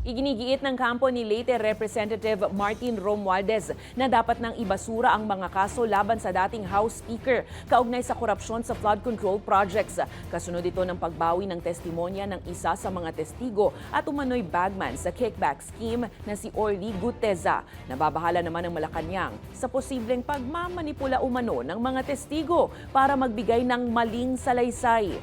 Iginigiit ng kampo ni Leyte Representative Martin Romualdez na dapat nang ibasura ang mga kaso laban sa dating House Speaker kaugnay sa korupsyon sa flood control projects. Kasunod ito ng pagbawi ng testimonya ng isa sa mga testigo at umano'y bagman sa kickback scheme na si Orly Guteza. Nababahala naman ng Malacanang sa posibleng pagmamanipula umano ng mga testigo para magbigay ng maling salaysay.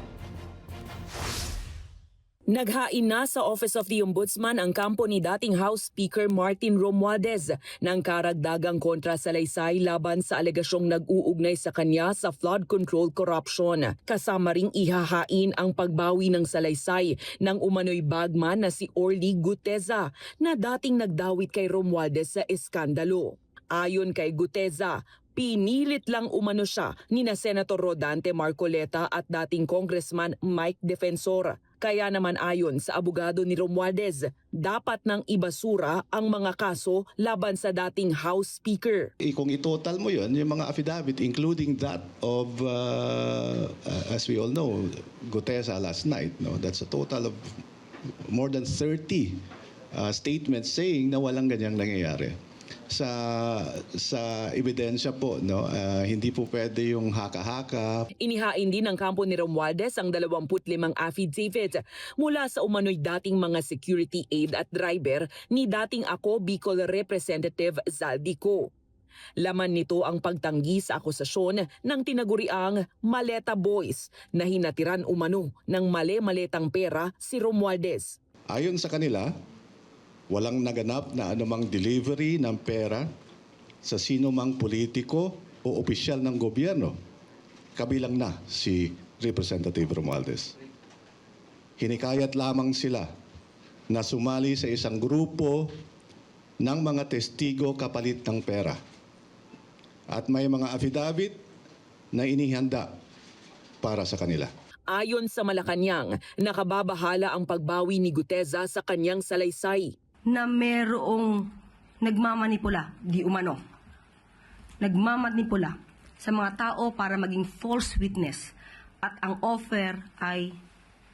Naghain na sa Office of the Ombudsman ang kampo ni dating House Speaker Martin Romualdez ng karagdagang kontrasalaysay laban sa alegasyong nag-uugnay sa kanya sa flood control corruption. Kasama ring ihahain ang pagbawi ng salaysay ng umano'y bagman na si Orly Guteza na dating nagdawit kay Romualdez sa eskandalo. Ayon kay Guteza, pinilit lang umano siya ni na Senator Rodante Marcoleta at dating Congressman Mike Defensor. Kaya naman ayon sa abogado ni Romualdez, dapat nang ibasura ang mga kaso laban sa dating House Speaker. Kung itotal mo yun, yung mga affidavit, including that of, as we all know, Guteza last night, no? That's a total of more than 30 statements saying na walang ganyang nangyayari. Sa ebidensya po, no, hindi po pwede yung haka-haka. Inihain din ng kampo ni Romualdez ang 25 affidavit mula sa umano'y dating mga security aid at driver ni dating Ako Bicol Representative Zaldico. Laman nito ang pagtanggi sa akusasyon ng tinaguriang Maleta Boys na hinatiran umano ng male-maletang pera si Romualdez. Ayon sa kanila, walang naganap na anumang delivery ng pera sa sino mang politiko o opisyal ng gobyerno, kabilang na si Representative Romualdez. Hinikayat lamang sila na sumali sa isang grupo ng mga testigo kapalit ng pera. At may mga affidavit na inihanda para sa kanila. Ayon sa Malacanang, nakababahala ang pagbawi ni Guteza sa kanyang salaysay. Na merong nagmamanipula, di umano, nagmamanipula sa mga tao para maging false witness at ang offer ay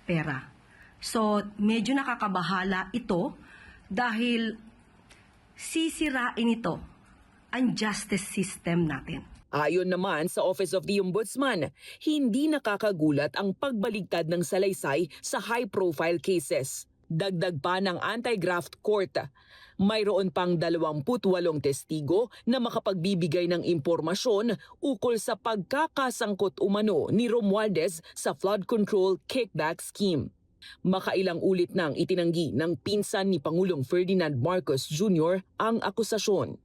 pera. So, medyo nakakabahala ito dahil sisirain ito ang justice system natin. Ayon naman sa Office of the Ombudsman, hindi nakakagulat ang pagbaligtad ng salaysay sa high-profile cases. Dagdag pa ng anti-graft court, mayroon pang 28 testigo na makapagbibigay ng impormasyon ukol sa pagkakasangkot umano ni Romualdez sa flood control kickback scheme. Makailang ulit nang itinanggi ng pinsan ni Pangulong Ferdinand Marcos Jr. ang akusasyon.